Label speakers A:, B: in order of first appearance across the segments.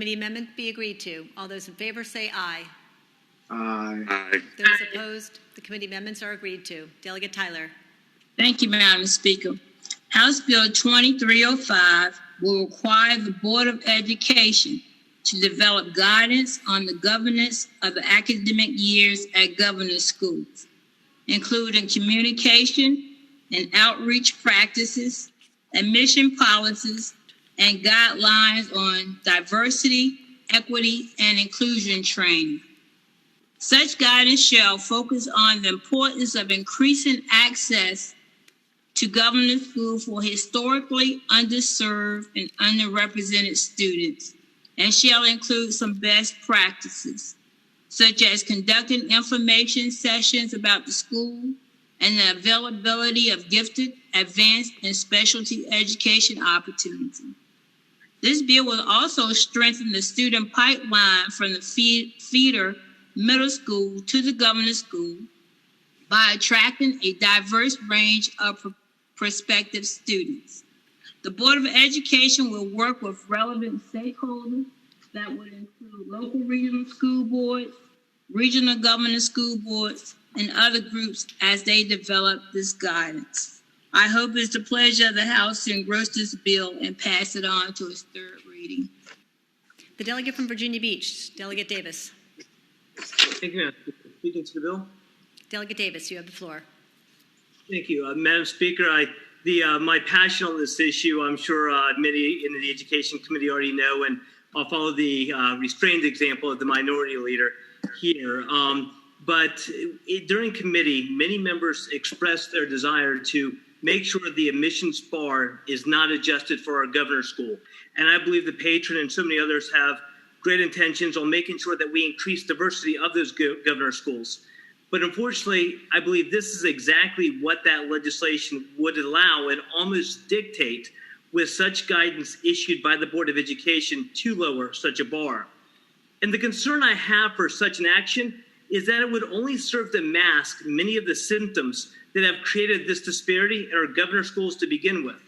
A: Committee amendment be agreed to. All those in favor say aye.
B: Aye.
C: Aye.
A: Those opposed, the committee amendments are agreed to. Delegate Tyler.
D: Thank you, Madam Speaker. House Bill 2305 will require the Board of Education to develop guidance on the governance of the academic years at governor schools, including communication and outreach practices, admission policies, and guidelines on diversity, equity, and inclusion training. Such guidance shall focus on the importance of increasing access to government school for historically underserved and underrepresented students, and shall include some best practices, such as conducting information sessions about the school and the availability of gifted, advanced, and specialty education opportunities. This bill will also strengthen the student pipeline from the feeder middle school to the government school by attracting a diverse range of prospective students. The Board of Education will work with relevant stakeholders that would include local regional school boards, regional government school boards, and other groups as they develop this guidance. I hope it's the pleasure of the House to engross this bill and pass it on to its third reading.
A: The delegate from Virginia Beach, Delegate Davis.
E: Thank you, Madam Speaker. Speaking to the bill.
A: Delegate Davis, you have the floor.
E: Thank you, Madam Speaker. My passion on this issue, I'm sure many in the Education Committee already know, and I'll follow the restrained example of the minority leader here. But during committee, many members expressed their desire to make sure the admissions bar is not adjusted for our governor school. And I believe the patron and so many others have great intentions on making sure that we increase diversity of those governor schools. But unfortunately, I believe this is exactly what that legislation would allow and almost dictate with such guidance issued by the Board of Education to lower such a bar. And the concern I have for such an action is that it would only serve to mask many of the symptoms that have created this disparity in our governor schools to begin with.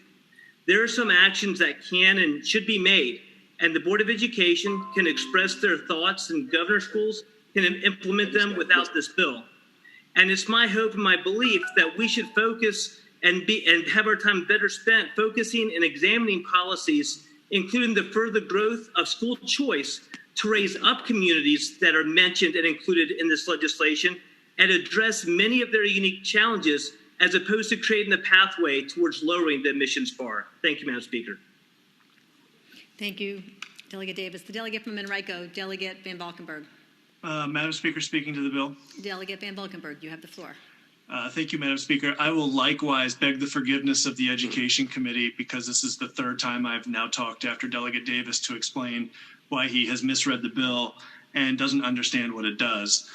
E: There are some actions that can and should be made, and the Board of Education can express their thoughts, and governor schools can implement them without this bill. And it's my hope and my belief that we should focus and have our time better spent focusing and examining policies, including the further growth of school choice to raise up communities that are mentioned and included in this legislation and address many of their unique challenges as opposed to creating a pathway towards lowering the admissions bar. Thank you, Madam Speaker.
A: Thank you, Delegate Davis. The delegate from Enrico, Delegate Van Valkenburg.
F: Madam Speaker, speaking to the bill.
A: Delegate Van Valkenburg, you have the floor.
F: Thank you, Madam Speaker. I will likewise beg the forgiveness of the Education Committee because this is the third time I've now talked after Delegate Davis to explain why he has misread the bill and doesn't understand what it does.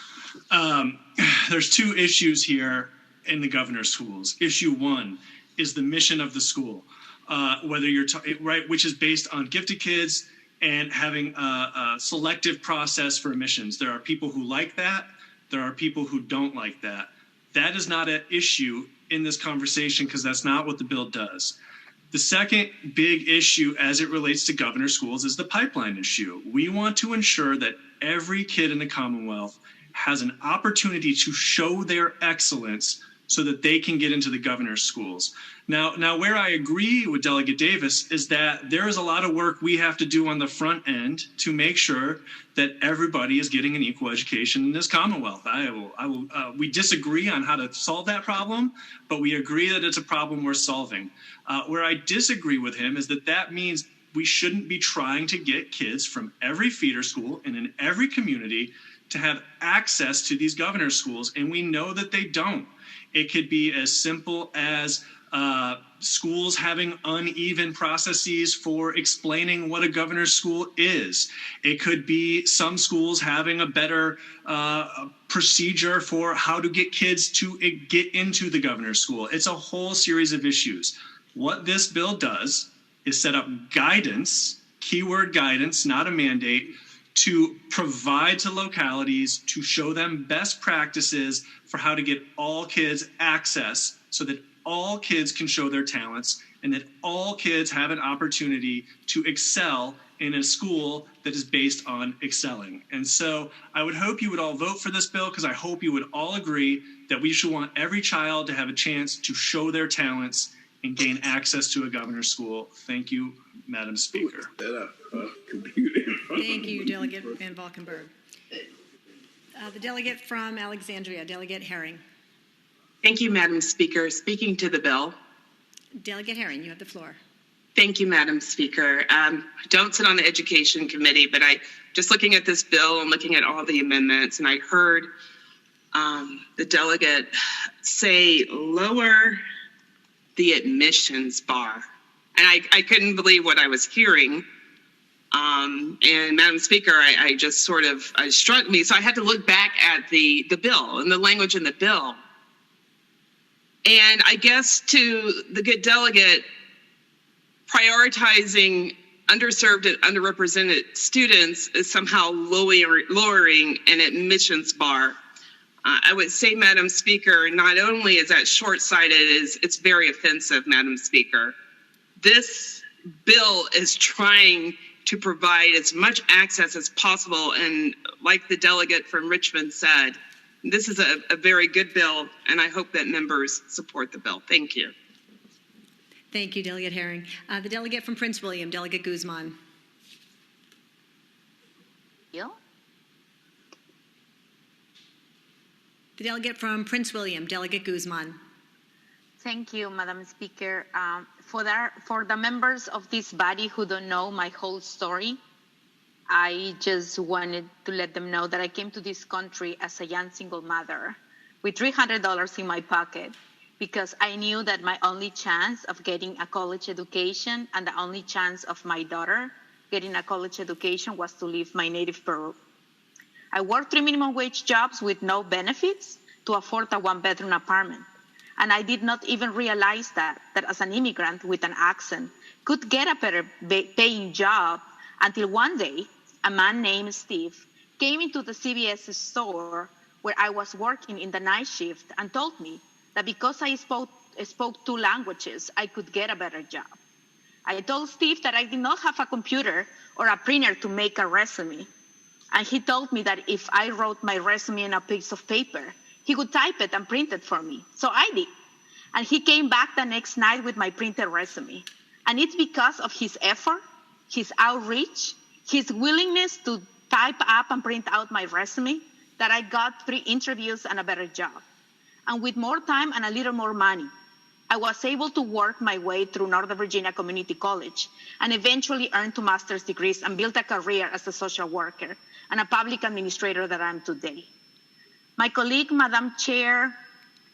F: There's two issues here in the governor's schools. Issue one is the mission of the school, whether you're which is based on gifted kids and having a selective process for admissions. There are people who like that. There are people who don't like that. That is not an issue in this conversation because that's not what the bill does. The second big issue as it relates to governor schools is the pipeline issue. We want to ensure that every kid in the Commonwealth has an opportunity to show their excellence so that they can get into the governor's schools. Now, where I agree with Delegate Davis is that there is a lot of work we have to do on the front end to make sure that everybody is getting an equal education in this Commonwealth. We disagree on how to solve that problem, but we agree that it's a problem worth solving. Where I disagree with him is that means we shouldn't be trying to get kids from every feeder school and in every community to have access to these governor schools, and we know that they don't. It could be as simple as schools having uneven processes for explaining what a governor's school is. It could be some schools having a better procedure for how to get kids to get into the governor's school. It's a whole series of issues. What this bill does is set up guidance, keyword guidance, not a mandate, to provide to localities to show them best practices for how to get all kids access so that all kids can show their talents and that all kids have an opportunity to excel in a school that is based on excelling. And so I would hope you would all vote for this bill, because I hope you would all agree that we should want every child to have a chance to show their talents and gain access to a governor's school. Thank you, Madam Speaker.
A: Thank you, Delegate Van Valkenburg. The delegate from Alexandria, Delegate Herring.
B: Thank you, Madam Speaker. Speaking to the bill.
A: Delegate Herring, you have the floor.
B: Thank you, Madam Speaker. I don't sit on the Education Committee, but just looking at this bill and looking at all the amendments, and I heard the delegate say lower the admissions bar. And I couldn't believe what I was hearing. And Madam Speaker, I just sort of, it struck me. So I had to look back at the bill and the language in the bill. And I guess to the good delegate, prioritizing underserved and underrepresented students is somehow lowering an admissions bar. I would say, Madam Speaker, not only is that short-sighted, it's very offensive, Madam Speaker. This bill is trying to provide as much access as possible, and like the delegate from Richmond said, this is a very good bill, and I hope that members support the bill. Thank you.
A: Thank you, Delegate Herring. The delegate from Prince William, Delegate Guzman. The delegate from Prince William, Delegate Guzman.
C: Thank you, Madam Speaker. For the members of this body who don't know my whole story, I just wanted to let them know that I came to this country as a young single mother with $300 in my pocket, because I knew that my only chance of getting a college education and the only chance of my daughter getting a college education was to leave my native Peru. I worked 3 minimum wage jobs with no benefits to afford a one-bedroom apartment. And I did not even realize that as an immigrant with an accent could get a better paying job until one day, a man named Steve came into the CVS store where I was working in the night shift and told me that because I spoke 2 languages, I could get a better job. I told Steve that I did not have a computer or a printer to make a resume. And he told me that if I wrote my resume on a piece of paper, he would type it and print it for me. So I did. And he came back the next night with my printed resume. And it's because of his effort, his outreach, his willingness to type up and print out my resume that I got 3 interviews and a better job. And with more time and a little more money, I was able to work my way through Northern Virginia Community College and eventually earn 2 master's degrees and build a career as a social worker and a public administrator that I am today. My colleague, Madam Chair,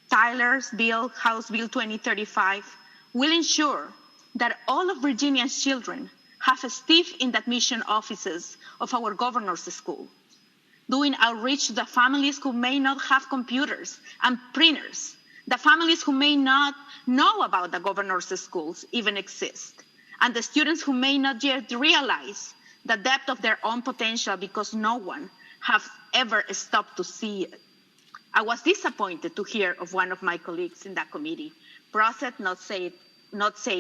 C: Tyler's bill, House Bill 2035, will ensure that all of Virginia's children have a Steve in the admission offices of our governor's school, doing outreach to the families who may not have computers and printers, the families who may not know about the governor's schools even exist, and the students who may not yet realize the depth of their own potential because no one has ever stopped to see it. I was disappointed to hear of one of my colleagues in that committee, Brosset, not say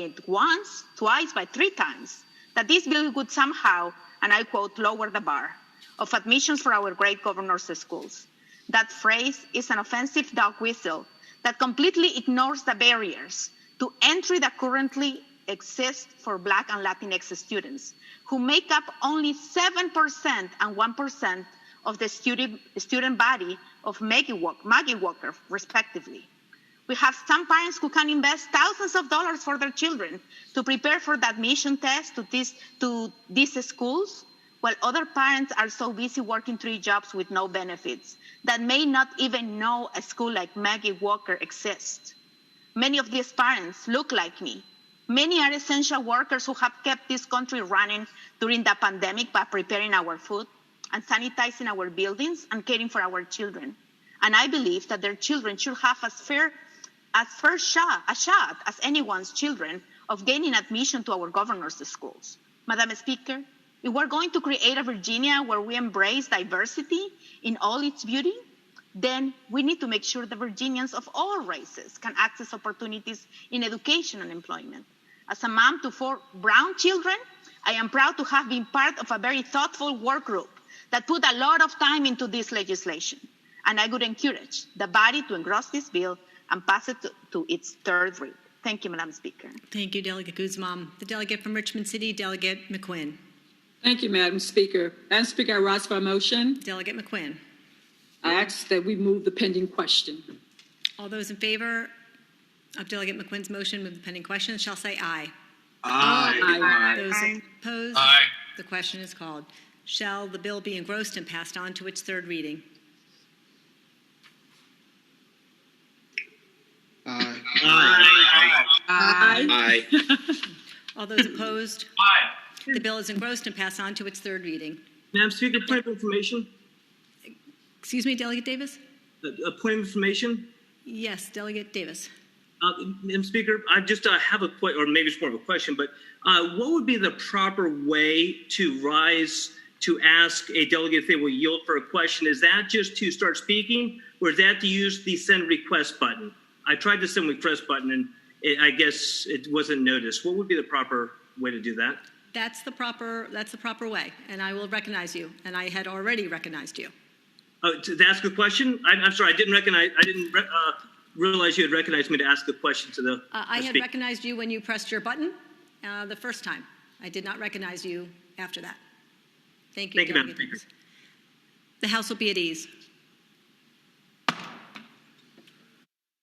C: it once, twice, but 3 times, that this bill would somehow, and I quote, lower the bar of admissions for our great governor's schools. That phrase is an offensive dog whistle that completely ignores the barriers to entry that currently exist for Black and Latinx students, who make up only 7% and 1% of the student body of Maggie Walker, respectively. We have some parents who can invest thousands of dollars for their children to prepare for the admission test to these schools, while other parents are so busy working 3 jobs with no benefits that may not even know a school like Maggie Walker exists. Many of these parents look like me. Many are essential workers who have kept this country running during the pandemic by preparing our food and sanitizing our buildings and caring for our children. And I believe that their children should have a shot as anyone's children of gaining admission to our governor's schools. Madam Speaker, if we're going to create a Virginia where we embrace diversity in all its beauty, then we need to make sure that Virginians of all races can access opportunities in education and employment. As a mom to 4 brown children, I am proud to have been part of a very thoughtful work group that put a lot of time into this legislation, and I would encourage the body to engross this bill and pass it to its third read. Thank you, Madam Speaker.
A: Thank you, Delegate Guzman. The delegate from Richmond City, Delegate McQuinn.
G: Thank you, Madam Speaker. Madam Speaker, I rise for a motion.
A: Delegate McQuinn.
G: I ask that we move the pending question.
A: All those in favor of Delegate McQuinn's motion, move the pending question, shall say aye.
G: Aye.
A: Those opposed?
H: Aye.
A: The question is called. Shall the bill be engrossed and passed on to its third reading?
H: Aye.
G: Aye.
A: All those opposed?
H: Aye.
A: The bill is engrossed and passed on to its third reading.
E: Madam Speaker, point of information.
A: Excuse me, Delegate Davis?
E: A point of information.
A: Yes, Delegate Davis.
E: Madam Speaker, I just have a question, or maybe it's more of a question, but what would be the proper way to rise to ask a delegate if they will yield for a question? Is that just to start speaking, or is that to use the send request button? I tried the send request button, and I guess it wasn't noticed. What would be the proper way to do that?
A: That's the proper way, and I will recognize you, and I had already recognized you.
E: To ask a question? I'm sorry, I didn't realize you had recognized me to ask a question to the
A: I had
E: speaker.
A: recognized you when you pressed your button the first time. I did not recognize you after that. Thank you,
E: Thank you, Madam
A: Delegate
E: Speaker.
A: Davis. The House will be at ease.